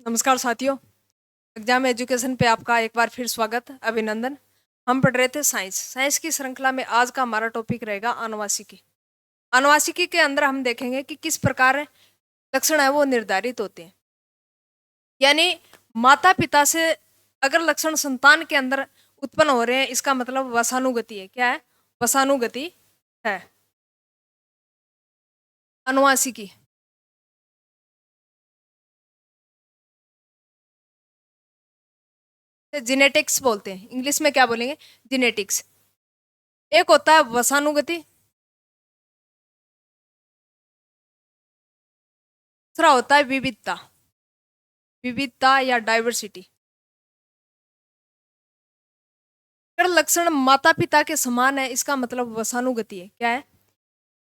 नमस्कार साथियों। Exam education पे आपका एक बार फिर स्वागत, अभिनंदन। हम पढ़ रहे थे साइंस की श्रृंखला में आज का हमारा टॉपिक रहेगा आनुवांशिकी। आनुवांशिकी के अंदर हम देखेंगे कि किस प्रकार लक्षण है वो निर्धारित होते हैं। यानी माता पिता से अगर लक्षण संतान के अंदर उत्पन्न हो रहे हैं, इसका मतलब वसानुगति है। क्या है? वसानुगति है। आनुवांशिकी जेनेटिक्स बोलते हैं, इंग्लिश में क्या बोलेंगे? जेनेटिक्स। एक होता है वसानुगति, दूसरा होता है विविधता। विविधता या डाइवर्सिटी। अगर लक्षण माता पिता के समान है, इसका मतलब वसानुगति है। क्या है?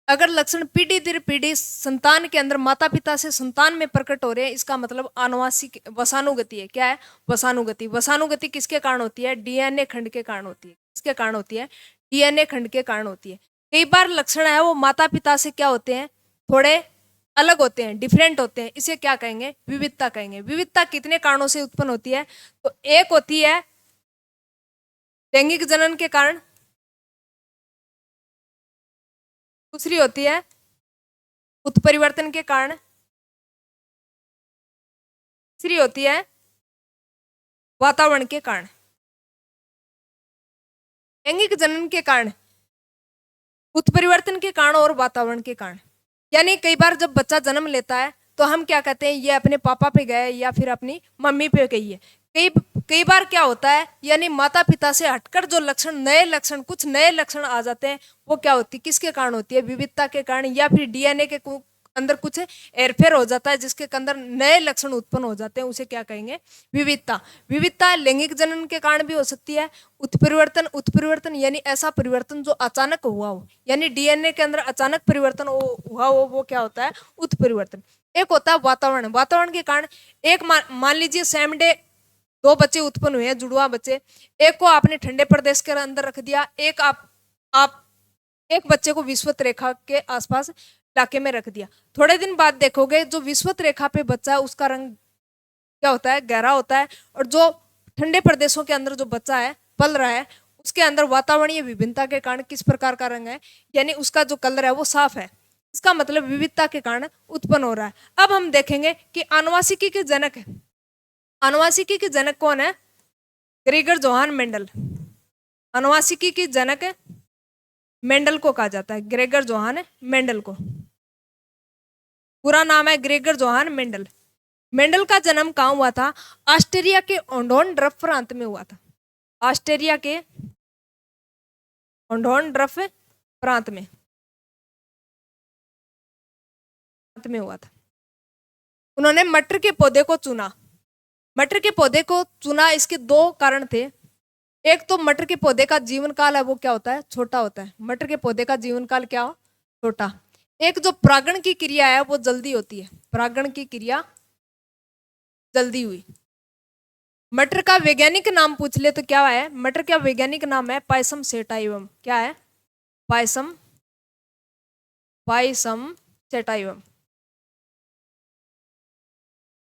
अगर लक्षण पीढ़ी दर पीढ़ी संतान के अंदर माता पिता से संतान में प्रकट हो रहे हैं, इसका मतलब आनुवांशिक वसानुगति है। क्या है? वसानुगति। वसानुगति किसके कारण होती है? डीएनए खंड के कारण होती है। किसके कारण होती है? डीएनए खंड के कारण होती है। कई बार लक्षण है वो माता पिता से क्या होते हैं? थोड़े अलग होते हैं, डिफरेंट होते हैं। इसे क्या कहेंगे? विविधता कहेंगे। विविधता कितने कारणों से उत्पन्न होती है? तो एक होती है लैंगिक जनन के कारण, दूसरी होती है उत्परिवर्तन के कारण, तीसरी होती है वातावरण के कारण। लैंगिक जनन के कारण, उत्परिवर्तन के कारण और वातावरण के कारण। यानी कई बार जब बच्चा जन्म लेता है तो हम क्या कहते हैं? ये अपने पापा पे गए या फिर अपनी मम्मी पे गई है। कई कई बार क्या होता है, यानी माता पिता से हटकर जो लक्षण, नए लक्षण, कुछ नए लक्षण आ जाते हैं, वो क्या होती है? किसके कारण होती है? विविधता के कारण, या फिर डीएनए के अंदर कुछ हेरफेर हो जाता है जिसके अंदर नए लक्षण उत्पन्न हो जाते हैं। उसे क्या कहेंगे? विविधता। विविधता लैंगिक जनन के कारण भी हो सकती है। उत्परिवर्तन, उत्परिवर्तन यानी ऐसा परिवर्तन जो अचानक हुआ हो, यानी डीएनए के अंदर अचानक परिवर्तन हुआ हो, वो क्या होता है? उत्परिवर्तन। एक होता है वातावरण। वातावरण के कारण, एक मान लीजिए सेम डे दो बच्चे उत्पन्न हुए हैं, जुड़वा बच्चे। एक को आपने ठंडे प्रदेश के अंदर रख दिया, एक आप एक बच्चे को विषुवत रेखा के आसपास इलाके में रख दिया। थोड़े दिन बाद देखोगे जो विषुवत रेखा पे बच्चा है उसका रंग क्या होता है? गहरा होता है। और जो ठंडे प्रदेशों के अंदर जो बच्चा है, पल रहा है, उसके अंदर वातावरणीय विभिन्नता के कारण किस प्रकार का रंग है, यानी उसका जो कलर है वो साफ है। इसका मतलब विविधता के कारण उत्पन्न हो रहा है। अब हम देखेंगे कि आनुवांशिकी के जनक, आनुवांशिकी के जनक कौन है? Gregor Johan Mendel. आनुवांशिकी की जनक मेंडल को कहा जाता है, ग्रेगर जोहान मेंडल को। पूरा नाम है ग्रेगर जोहान मेंडल। मेंडल का जन्म कहाँ हुआ था? ऑस्ट्रिया के ओंडोर्फ प्रांत में हुआ था। ऑस्ट्रिया के ओंडोर्फ प्रांत में हुआ था। उन्होंने मटर के पौधे को चुना। मटर के पौधे को चुना, इसके दो कारण थे। एक तो मटर के पौधे का जीवन काल है वो क्या होता है? छोटा होता है। मटर के पौधे का जीवन काल क्या हो? छोटा। एक जो परागण की क्रिया है वो जल्दी होती है। परागण की क्रिया जल्दी हुई। मटर का वैज्ञानिक नाम पूछ ले तो क्या है? मटर का वैज्ञानिक नाम है पायसम सेटाइवम। क्या है? पायसम, पायसम सेटाइवम।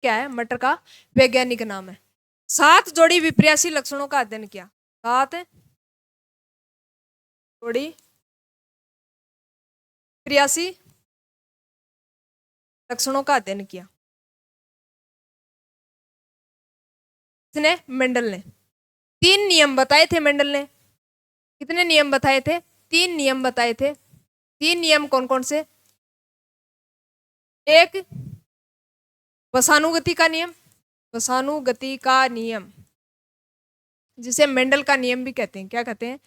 क्या है? मटर का वैज्ञानिक नाम है। 7 जोड़ी विपर्यासी लक्षणों का अध्ययन किया। 7 जोड़ी विपर्यासी लक्षणों का अध्ययन किया। इसने मेंडल ने 3 नियम बताए थे। मेंडल ने कितने नियम बताए थे? 3 नियम बताए थे। 3 नियम कौन कौन से? एक वसानुगति का नियम, वसानुगति का नियम जिसे मेंडल का नियम भी कहते हैं। क्या कहते हैं?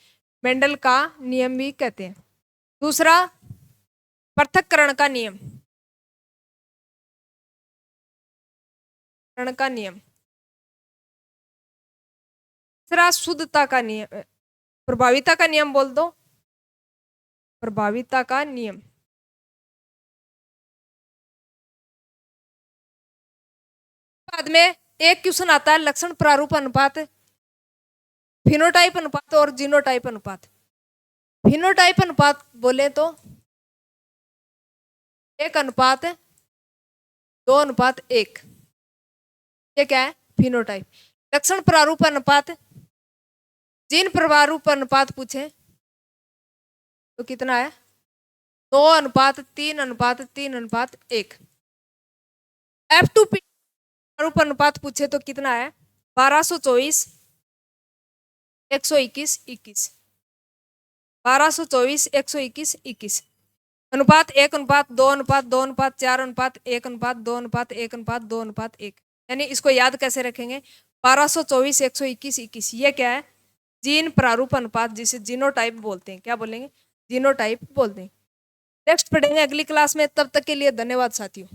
मेंडल का नियम भी कहते हैं। दूसरा पृथक्करण का नियम, का नियम। तीसरा शुद्धता का नियम, प्रभाविता का नियम बोल दो, प्रभाविता का नियम। बाद में एक क्वेश्चन आता है लक्षण प्रारूप अनुपात, फिनोटाइप अनुपात और जीनोटाइप अनुपात। फिनोटाइप अनुपात बोले तो 1:2:1। ये क्या है? फिनोटाइप। लक्षण प्रारूप अनुपात, जीन प्रारूप अनुपात पूछे तो कितना है? 9:3:3:1। F2P प्रारूप अनुपात पूछे तो कितना है? 1224 121 21। 1224 121 21। अनुपात 1:2:2:4:1:1:2:1:1। यानी इसको याद कैसे रखेंगे? 1224 121 21। ये क्या है? जीन प्रारूप अनुपात, जिसे जीनोटाइप बोलते हैं। क्या बोलेंगे? जीनोटाइप बोलते हैं। नेक्स्ट पढ़ेंगे अगली क्लास में। तब तक के लिए धन्यवाद साथियों।